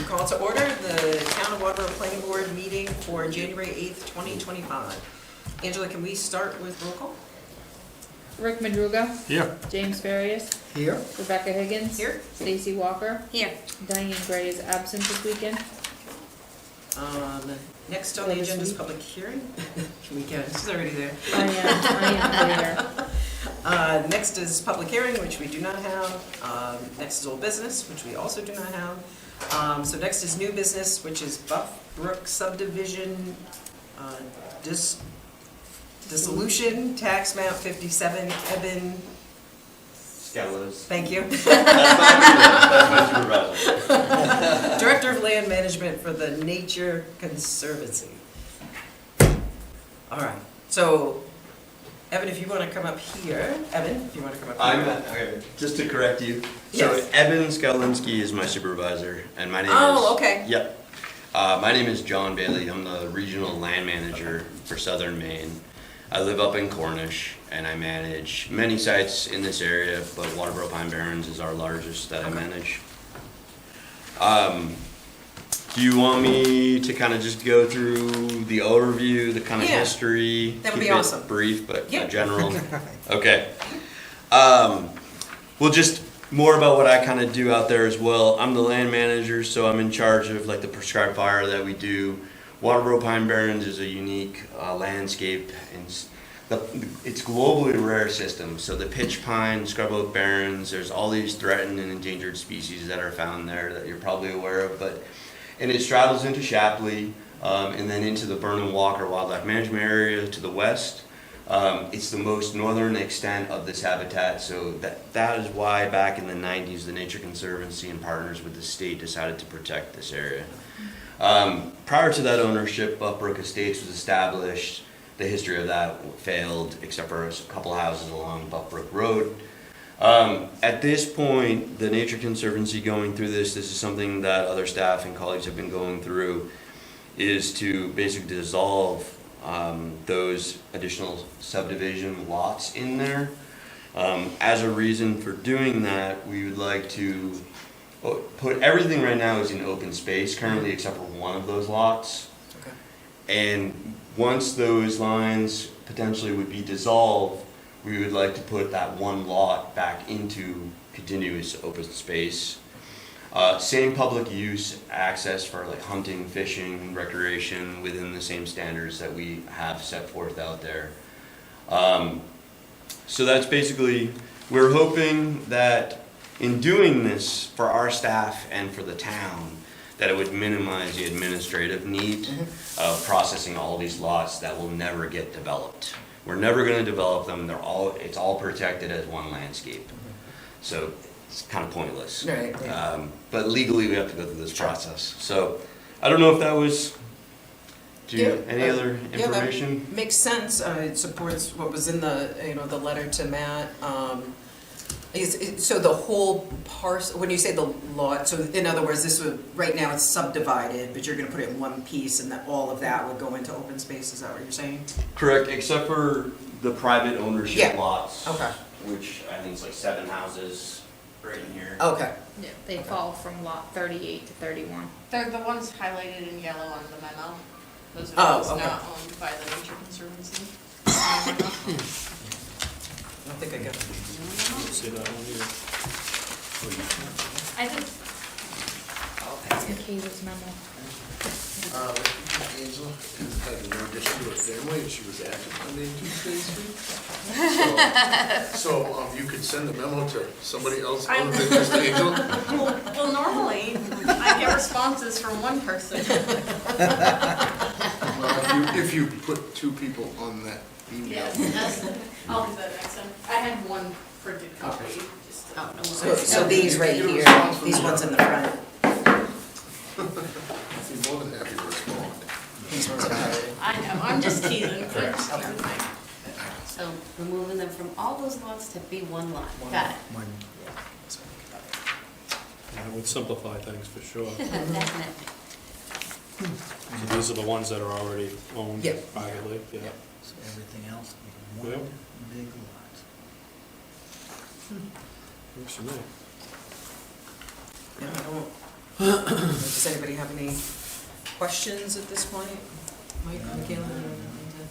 Call to order the Town of Waterboro Planning Board meeting for January 8th, 2025. Angela, can we start with roll call? Rick Madruga. Here. James Farias. Here. Rebecca Higgins. Here. Stacy Walker. Here. Diane Gray is absent this weekend. Next on the agenda is public hearing. Can we get it? She's already there. I am there. Next is public hearing, which we do not have. Next is old business, which we also do not have. So next is new business, which is Brook Subdivision, Dissolution, tax map 57, Eben. Scallows. Thank you. That's my supervisor. Director of Land Management for the Nature Conservancy. All right, so Eben, if you want to come up here, Eben, if you want to come up here. Okay, just to correct you. Yes. So Eben Skalinski is my supervisor, and my name is. Oh, okay. Yep. My name is John Bailey. I'm the regional land manager for Southern Maine. I live up in Cornish, and I manage many sites in this area, but Waterboro Pine Barrens is our largest that I manage. Do you want me to kind of just go through the overview, the kind of history? That would be Keep it awesome. Brief, but Yeah. general. Okay. Well, just more about what I kind of do out there as well. I'm the land manager, so I'm in charge of like the prescribed fire that we do. Waterboro Pine Barrens is a unique landscape, and it's globally rare system. So the pitch pine, scrub oak barrens, there's all these threatened and endangered species that are found there that you're probably aware of. And it straddles into Shapley, and then into the Vernon Walker Wildlife Management Area to the west. It's the most northern extent of this habitat, so that is why back in the 90s the Nature Conservancy and partners with the state decided to protect this area. Prior to that ownership, Brook Estates was established. The history of that failed, except for a couple houses along Brook Road. At this point, the Nature Conservancy going through this is something that other staff and colleagues have been going through, is to basically dissolve those additional subdivision lots in there. As a reason for doing that, we would like to put everything right now is in open space currently, except for one of those lots. Okay. And once those lines potentially would be dissolved, we would like to put that one lot back into continuous open space. Same public use access for like hunting, fishing, recreation within the same standards that we have set forth out there. So that's basically, we're hoping that in doing this for our staff and for the town, that it would minimize the administrative need of processing all these lots that will never get developed. We're never going to develop them. It's all protected as one landscape. So it's kind of pointless. Right. But legally we have to go through this process. So I don't know if that was, any other information? That makes sense. It supports what was in the, the letter to Matt. So the whole parcel, when you say the lot, so in other words, this would, right now it's subdivided, but you're going to put it in one piece, and that all of that would go into open space. Is that what you're saying? Correct, except for the private ownership lots. Okay. Which I think is like 7 houses right in here. Okay. Yeah, they fall from lot 38 to 31. They're the ones highlighted in yellow on the memo. Those are the ones not owned by the Nature Conservancy. I don't think I got it. See that one here? I think. That's in Kayla's memo. Angela had a long history with family, and she was active on the 18th Street. So you could send a memo to somebody else other than just Angela? Well, normally, I get responses from one person. Well, if you put 2 people on that email. I'll do that next time. I had one printed copy. Just out no So these right here, these ones in the front. I'd be more than happy to respond. These ones are highlighted. I know, I'm just teasing. So removing them from all those lots to be one lot. Got it. That would simplify things for sure. Definitely. So these are the ones that are already owned Yeah. privately, yeah. So everything else will be Yeah. one big lot. Works for me. Yeah, I don't, does anybody have any questions at this point? Mike, Michaela, anything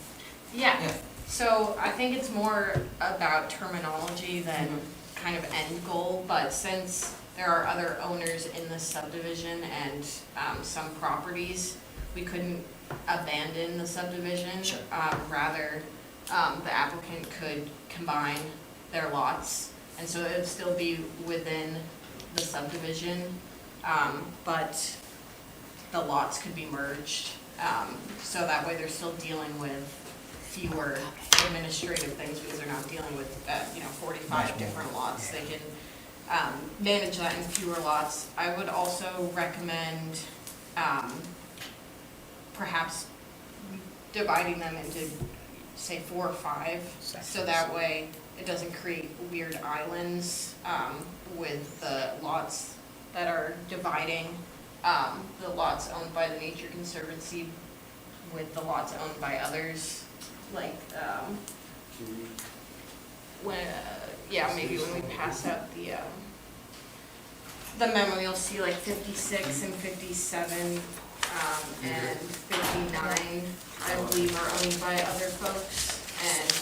to? Yeah, so I think it's more about terminology than kind of end goal, but since there are other owners in the subdivision and some properties, we couldn't abandon the subdivision. Sure. Rather, the applicant could combine their lots, and so it would still be within the subdivision, but the lots could be merged. So that way they're still dealing with fewer administrative things because they're not dealing with, 45 different lots. They can manage that in fewer lots. I would also recommend perhaps dividing them into, say, 4 or 5, so that way it doesn't create weird islands with the lots that are dividing, the lots owned by the Nature Conservancy with the lots owned by others, like, maybe when we pass out the memo, you'll see like 56 and 57 and 59, I believe, are owned by other folks, and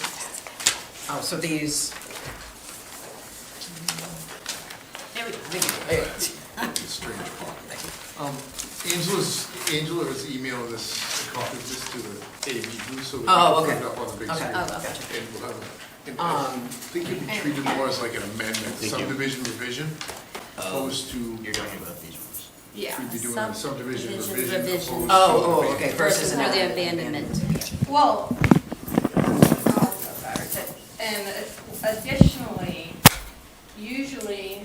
Oh, so these, there we go. It's a strange pocket. Angela's emailed this, copied this to the ADJOURNMENT, so we Oh, can put okay. it up on the big Okay. screen. Oh, gotcha. And we'll have and I think it'd be treated more as like an amendment, subdivision revision, opposed to, You're talking about these ones. Yeah. we'd be doing a subdivision Subdivision revision. revision. opposed to okay, abandonment. versus For the abandonment. Well, and additionally, usually,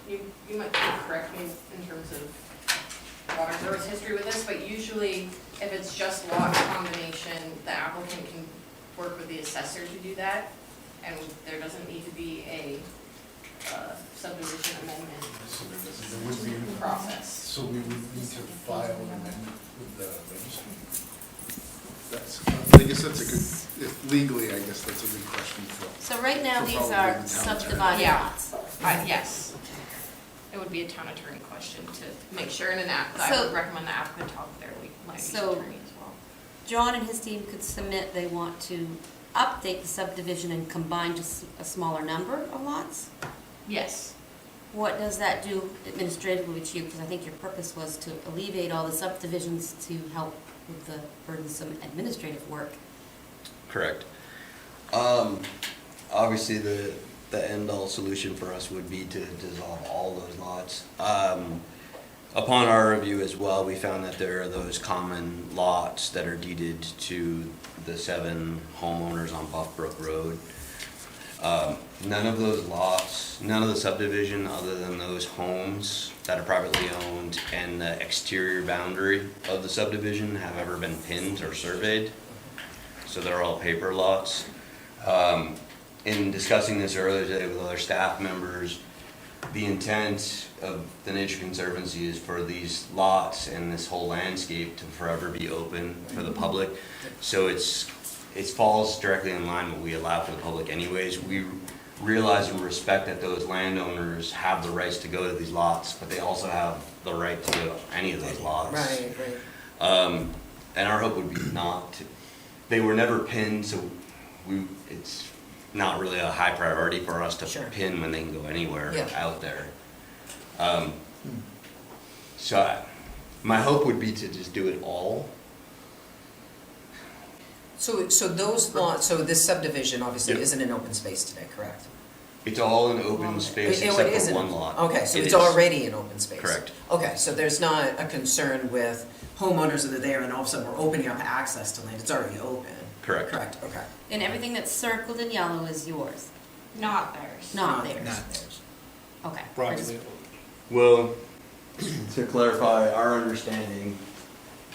you might correct me in terms of Waterboro's history with this, but usually if it's just lot combination, the applicant can work with the assessor to do that, and there doesn't need to be a subdivision amendment So there would be, process. so we would need to file an amendment with the registry. I guess that's a good, if legally, I guess that's a good question for. So right now, For these probably are the town subdivided Yeah. lots. Yes. It would be a town attorney question to make sure, and I So- would recommend the applicant talk with their land use So- attorney as well. John and his team could submit, they want to update the subdivision and combine just a smaller number of lots? Yes. What does that do administratively with you? Because I think your purpose was to alleviate all the subdivisions to help with the burdensome administrative work. Correct. Obviously, the end-all solution for us would be to dissolve all those lots. Upon our review as well, we found that there are those common lots that are deeded to the 7 homeowners on Brook Road. None of those lots, none of the subdivision other than those homes that are privately owned and the exterior boundary of the subdivision have ever been pinned or surveyed. So they're all paper lots. In discussing this earlier today with other staff members, the intent of the Nature Conservancy is for these lots and this whole landscape to forever be open for the public. So it falls directly in line with what we allow for the public anyways. We realize and respect that those landowners have the rights to go to these lots, but they also have the right to go to any of those lots. right. And our hope would be not to, they were never pinned, so it's not really a high priority for us to Sure. pin when they can go anywhere Yeah. out there. My hope would be to just do it all. So those lots, so this subdivision obviously Yep. isn't in open space today, correct? It's all in open space Oh, it except isn't. for one lot. Okay, so It it's is. already in open space? Correct. Okay, so there's not a concern with homeowners that are there and all of a sudden we're opening up access to land, it's already open? Correct. Correct, okay. And everything that's circled in yellow is yours, Not theirs. not Not theirs? Not theirs. Okay. Privately. Well, to clarify, our understanding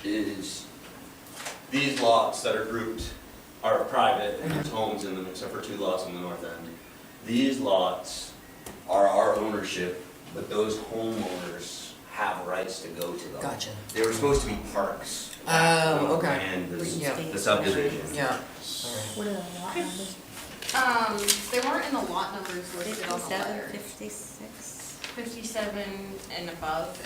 is these lots that are grouped are private and there's homes in them except for 2 lots on the north end. These lots are our ownership, but those homeowners have rights to go to them. Gotcha. They were supposed to be parks. Oh, okay. And Yeah. the subdivision. Yeah, all right. What are the lot numbers? They weren't in the lot numbers listed on the 57, letter. 56. 57 and above.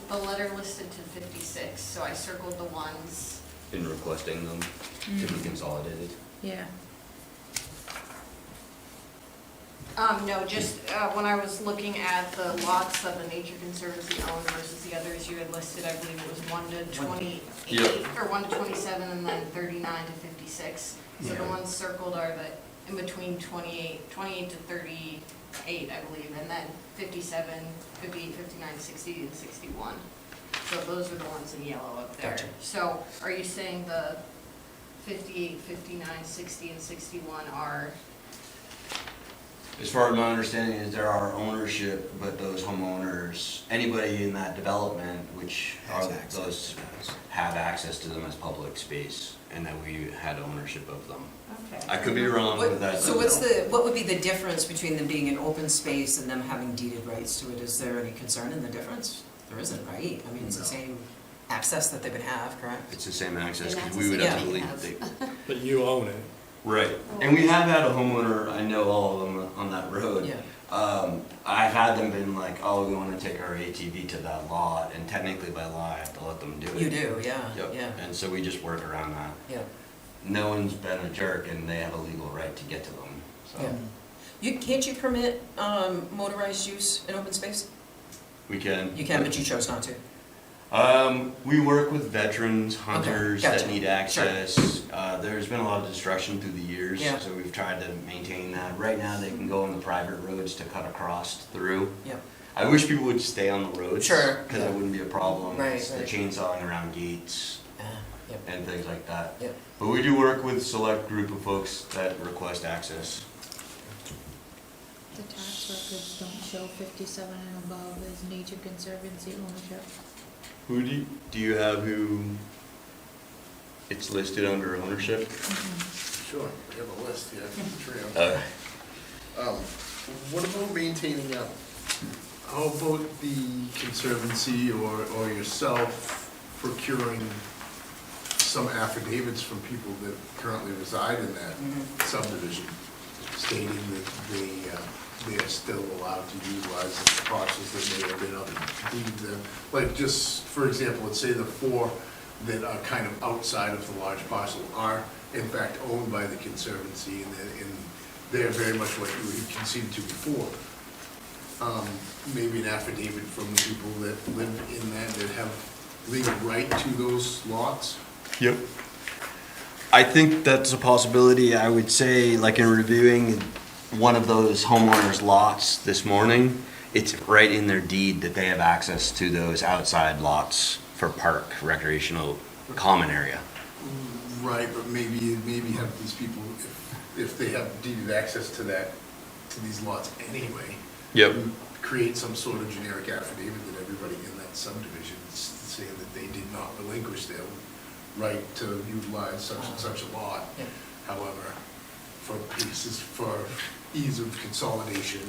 The letter listed to 56, so I circled the ones. In requesting them to be consolidated. Yeah. No, just when I was looking at the lots that the Nature Conservancy owned versus the others you had listed, I believe it was 1 to 28, Yep. or 1 to 27, and then 39 to 56. So the Yeah. ones circled are the in between 28 to 38, I believe, and then 57, 58, 59, 60, and 61. So those are the ones in yellow up there. Gotcha. So are you saying the 58, 59, 60, and 61 are? As far as my understanding is there are ownership, but those homeowners, anybody in that development, which are Has access those, to those. have access to them as public space, and that we had ownership of them. Okay. I could be wrong with that. So what would be the difference between them being an open space and them having deeded rights to it? Is there any concern in the difference? There isn't, right? I mean, it's the No. same access that they would have, correct? It's the same access, Same because we would access have to that we leave. have. But you own it. Right, and we have had a homeowner, I know all of them on that road. Yeah. I've had them been like, oh, we wanna take our ATV to that lot, and technically by law, I have to let them do it. You do, yeah, Yep, yeah, and so we just work around that. yeah. No one's been a jerk, and they have a legal right to get to them, so. Yeah. Can't you permit motorized use in open space? We can. You can, but you chose not to. We work with veterans, hunters gotcha. that need access. There's been a lot of destruction through the years, Yeah. so we've tried to maintain that. Right now, they can go on the private roads to cut across through. Yeah. I wish people would stay on the roads. Sure, Because yeah. it wouldn't be a problem. Right, It's the right. chainsawing around gates Yep, and things like that. yep. But we do work with a select group of folks that request access. The tax records don't show 57 and above as Nature Conservancy ownership. Do you have who it's listed under ownership? Sure, we have a list here, trail. What about maintaining how about the conservancy or yourself procuring some affidavits from people that currently reside in that subdivision, stating that they are still allowed to utilize the parcels that may have been deemed them. Like just, for example, let's say the 4 that are kind of outside of the large parcel are in fact owned by the conservancy, and they're very much what you had conceded to before. Maybe an affidavit from the people that live in that have legal right to those lots. Yep. I think that's a possibility. I would say, like in reviewing one of those homeowners' lots this morning, it's right in their deed that they have access to those outside lots for park, recreational, common area. Right, but maybe have these people, if they have deeded access to these lots anyway. Yep. Create some sort of generic affidavit that everybody in that subdivision is saying that they did not relinquish their right to utilize such and such a lot. Yeah. However, for ease of consolidation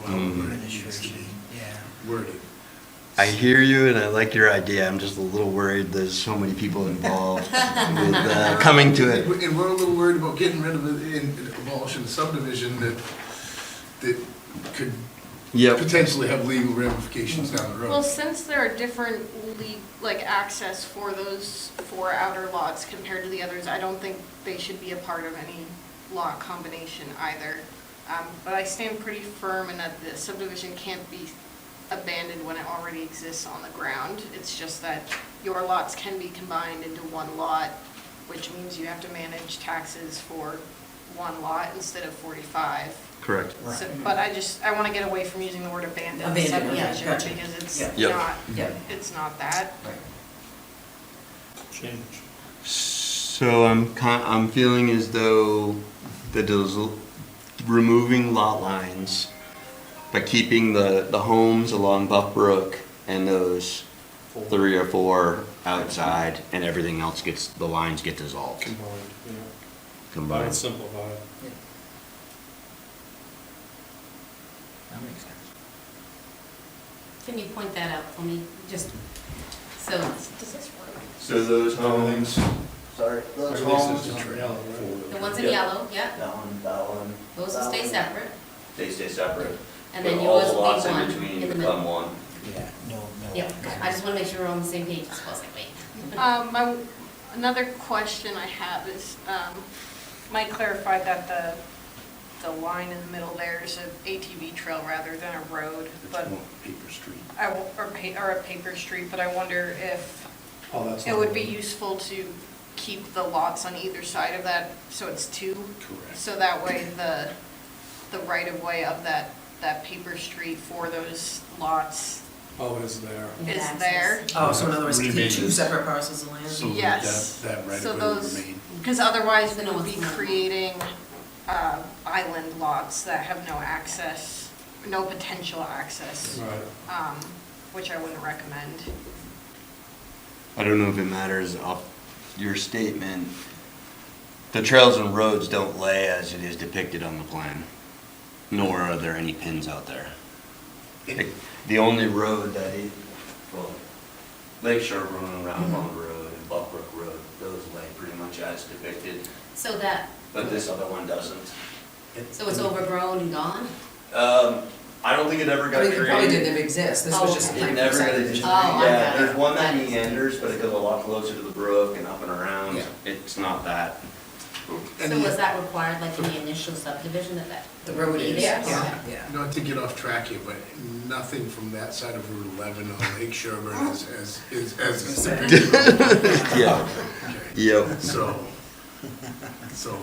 or however it needs to be Yeah. worded. I hear you and I like your idea. I'm just a little worried there's so many people involved with coming to it. And we're a little worried about getting rid of it and abolishing the subdivision that could Yep. potentially have legal ramifications down the road. Well, since there are different access for those 4 outer lots compared to the others, I don't think they should be a part of any lot combination either. But I stand pretty firm in that the subdivision can't be abandoned when it already exists on the ground. It's just that your lots can be combined into one lot, which means you have to manage taxes for one lot instead of 45. Correct. So, but I want to get away from using the word abandoned Abandoned, yeah, subdivision gotcha. because it's Yeah. Yep. not, Yeah. it's not that. Right. Change. So I'm feeling as though removing lot lines, but keeping the homes along Buff Brook and those 3 or 4 outside, and everything else the lines get dissolved. Combined, yeah. I Combined. would simplify it. That makes sense. Can you point that out for me? Just, so, Does this work? So those homes, sorry, Or those at least homes, it's not yellow, right? the ones in Yeah. yellow, yeah, that one, those will that stay one. separate. They stay separate. And then But yours all the will lots be in one between in the become middle. one. Yeah, no. Yep, I just wanna make sure we're on the same page, I was like, wait. Another question I have is, Mike clarified that the line in the middle there is an ATV trail rather than a road, but Paper street. or a paper street, but I wonder if Oh, that's it not would be right. useful to keep the lots on either side of that, so it's two. Correct. So that way the right of way of that paper street for those lots Oh, it is there. You have is access. there. Oh, so in other words, keep Remains. two separate parcels of land? So Yes. that right So of way will those- remain. Because otherwise Then we it would was be not- creating island lots that have no access, no potential access, Right. which I wouldn't recommend. I don't know if it matters off your statement. The trails and roads don't lay as it is depicted on the plan, nor are there any pins out there. The only road that is, well, Lake Sherburne and Round Pond Road and Buckbrook Road, those lay pretty much as depicted, So that, but this other one doesn't. so it's overgrown and gone? I don't think it ever I got mean, it probably created. didn't exist, this was Oh, just a okay. It type never of got subdivision. Oh, I yeah, got it. there's one that That is- meanders, but it goes a lot closer to the brook and up and around. Yeah. It's not that. So was that required like in the initial subdivision that? The road is, Yes. yeah, yeah. Not to get off track here, but nothing from that side of Route 11 on Lake Sherburne is Yeah. Yep. So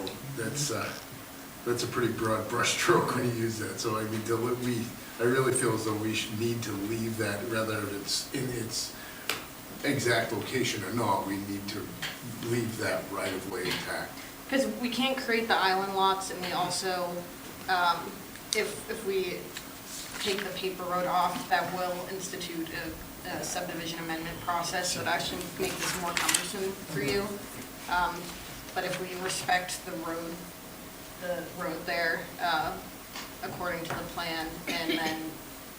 that's a pretty broad brushstroke when you use that. So I mean, I really feel as though we should need to leave that, whether it's in its exact location or not, we need to leave that right of way intact. Because we can't create the island lots, and we also, if we take the paper road off, that will institute a subdivision amendment process, so it actually make this more cumbersome for you. But if we respect the road there, according to the plan, and then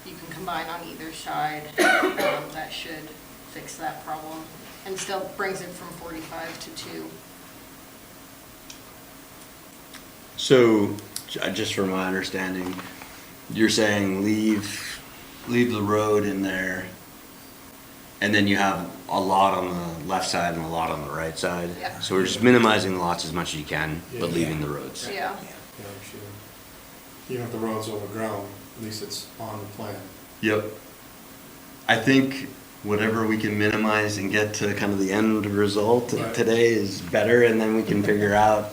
you can combine on either side, that should fix that problem, and still brings it from 45 to 2. So, just from my understanding, you're saying leave the road in there, and then you have a lot on the left side and a lot on the right side? Yeah. So we're just minimizing the lots as much as you can, but Yeah. leaving the roads? Yeah. Yeah, sure. Even if the road's overgrown, at least it's on the plan. Yep. I think whatever we can minimize and get to kind of the end result Right. today is better, and then we can figure out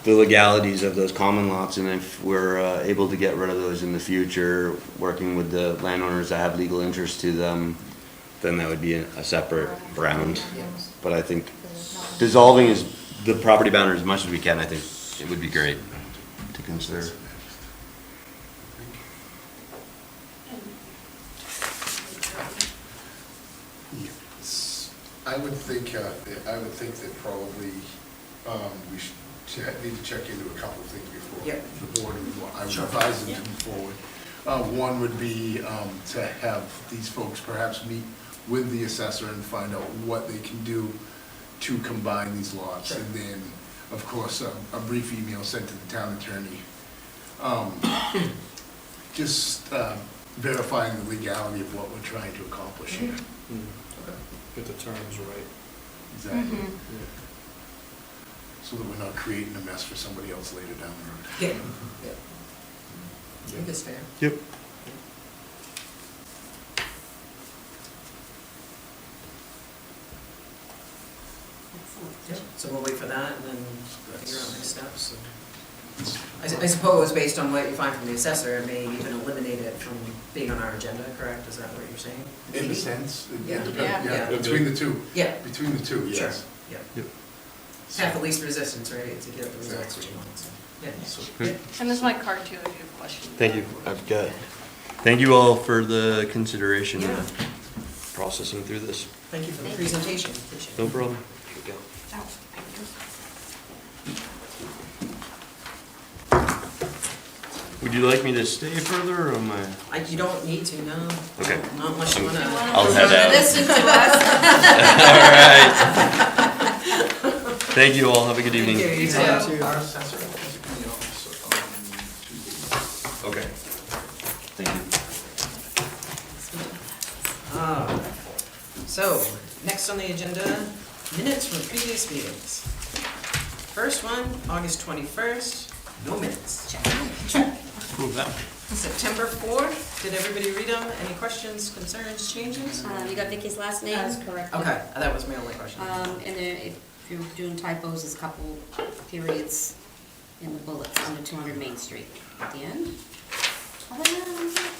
the legalities of those common lots, and if we're able to get rid of those in the future, working with the landowners that have legal interest to them, then that would be a separate round. But I think dissolving the property boundary as much as we can, I think it would be great to consider. Yes. I would think that probably we should need to check into a couple of things before Yep. the board, I would Sure. advise them to move forward. One would be to have these folks perhaps meet with the assessor and find out what they can do to combine these lots. Sure. And then, of course, a brief email sent to the town attorney. Just verifying the legality of what we're trying to accomplish here. Get the terms right. Exactly. Mhm. So that we're not creating a mess for somebody else later down the road. Yeah, yeah. I think it's fair. Yep. Yeah, so we'll wait for that and then figure out next steps. I suppose, based on what you find from the assessor, it may even eliminate it from being on our agenda, correct? Is that what you're saying? In a Maybe? sense, it Yeah. depends, Yeah. yeah, between the two, Yeah, between the two, sure, yes. yeah. Yep. Half the least resistance, right, to get the results we want, so, yeah. And this is my card too, if you have questions. Thank you. Thank you all for the consideration Yeah. of processing through this. Thank you for the Thank you. presentation, appreciate it. No problem. Oh, thank you. Would you like me to stay further, or am I? You don't need to, no. Okay. Not unless you wanna. I'll head out. Listen to us. All right. Thank you all. Have a good evening. Thank you. You too. Our assessor has to come in the office on Tuesday. Okay. So, next on the agenda, minutes from previous meetings. First one, August 21st, no minutes. Check. Prove that. September 4th, did everybody read them? Any questions, concerns, changes? You got Vicky's last name? That's correct. Okay, that was my only question. And then if you're doing typos, there's a couple periods in the bullets under 200 Main Street at the end. Other than that,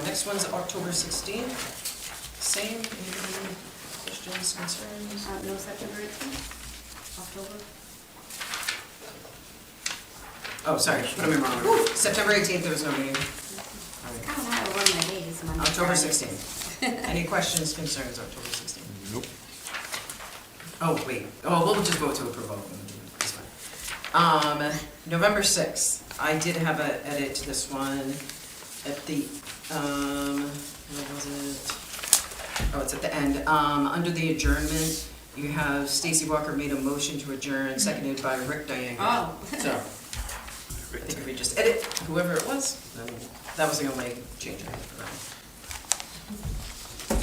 Next one's October 16th. Same, any questions, concerns? no September 18th? October? Oh, sorry, put them in wrong. September 18th, there was no meeting. I don't know how to run my days. Monday, October Friday. 16th. Any questions, concerns, October 16th? Nope. Oh, wait, we'll just vote to approve all of them. It's fine. November 6th, I did have an edit to this one at the, where was it? Oh, it's at the end. Under the adjournment, you have Stacy Walker made a motion to adjourn, seconded by Rick Diane. Oh. So, I think if we just edit whoever it was, then that was the only change I had for that.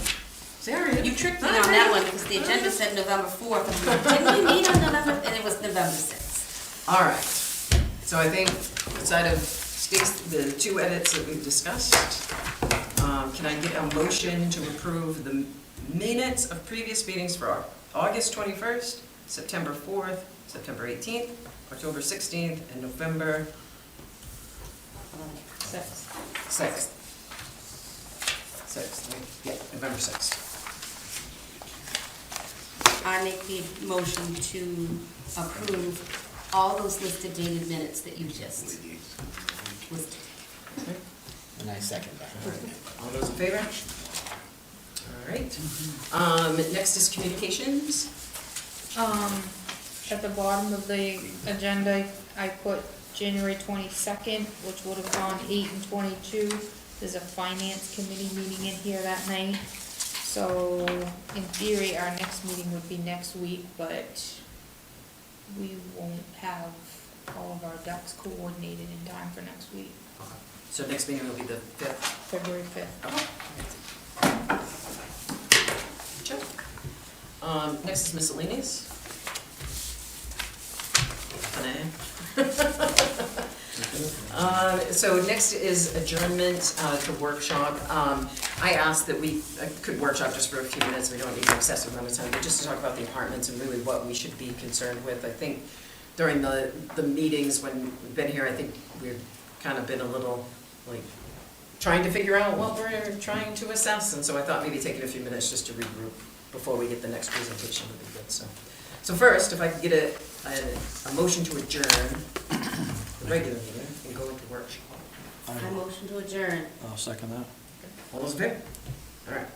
Sorry. You tricked me on that one because the agenda said November 4th. I'm like, didn't we meet on November, and it was November 6th. All right, so I think outside of the two edits that we've discussed, can I get a motion to approve the minutes of previous meetings for August 21st, September 4th, September 18th, October 16th, and November 6th? 6th, yeah, November 6th. I make the motion to approve all those listed dated minutes that you just listed. And I second that. All those in favor? All right. Next is communications. At the bottom of the agenda, I put January 22nd, which would have gone 8 and 22. There's a finance committee meeting in here that night. So in theory, our next meeting would be next week, but we won't have all of our ducks coordinated in time for next week, So next meeting will be the 5th. February 5th. Check. Next is miscellaneous. So next is adjournment to workshop. I asked that we could workshop just for a few minutes, we don't need an excessive amount of time, but just to talk about the apartments and really what we should be concerned with. I think during the meetings when we've been here, I think we've kind of been a little like trying to figure out what we're trying to assess, and so I thought maybe taking a few minutes just to regroup before we get the next presentation would be good. So first, if I could get a motion to adjourn the regular meeting and go into workshop. I motion to adjourn. I'll second that. All those in favor? All right.